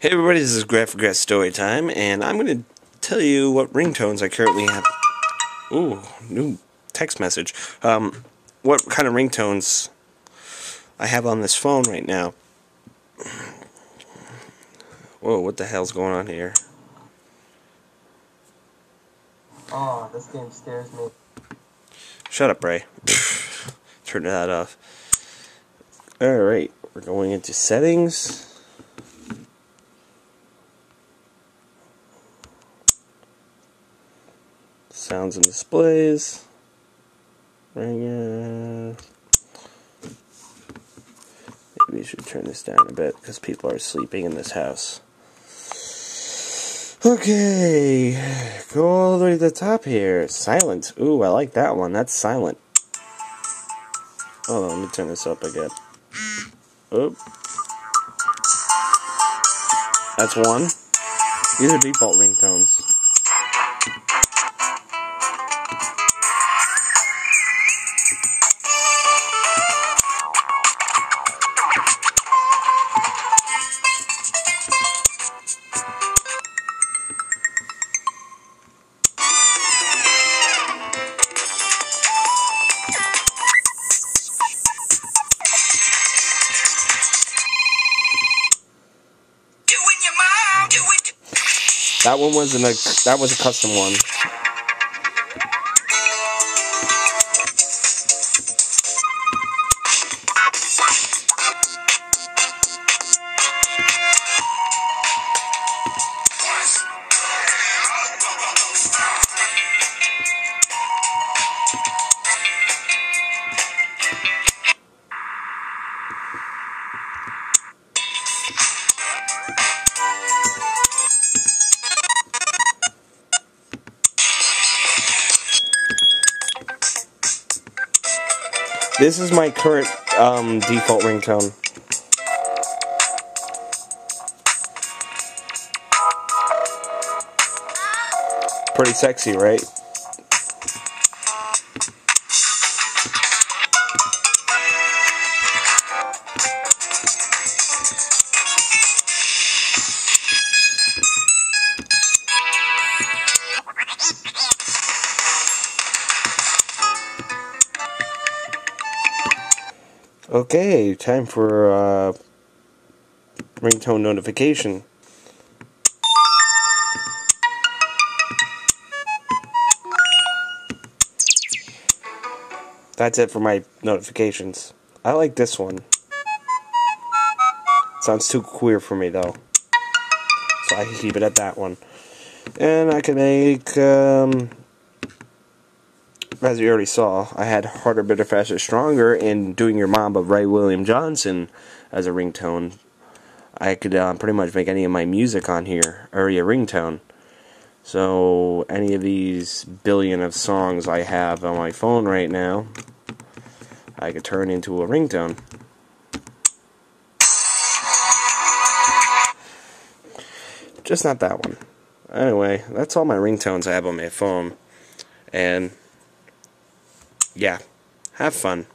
Hey everybody, this is Greth for Greth Story Time, and I'm going to tell you what ringtones I currently have. Ooh, new text message. What kind of ringtones I have on this phone right now. Whoa, what the hell's going on here? Oh, this game scares me. Shut up, Ray. Turn that off. Alright, we're going into settings. Sounds and displays. Ringer. Maybe we should turn this down a bit because people are sleeping in this house. Okay, go all the way to the top here. Silent. Ooh, I like that one. That's silent. Hold on, let me turn this up again. Oop. That's one. These are default ringtones. That one wasn't that was a custom one. This is my current default ringtone. Pretty sexy, right? Okay, time for ringtone notification. That's it for my notifications. I like this one. Sounds too queer for me though, so I can keep it at that one. And I can make, as you already saw, I had Harder, Better, Faster, Stronger and Doing Your Mom by Ray William Johnson as a ringtone. I could pretty much make any of my music on here or a ringtone. So any of these billion of songs I have on my phone right now, I could turn into a ringtone. Just not that one. Anyway, that's all my ringtones I have on my phone. And yeah, have fun.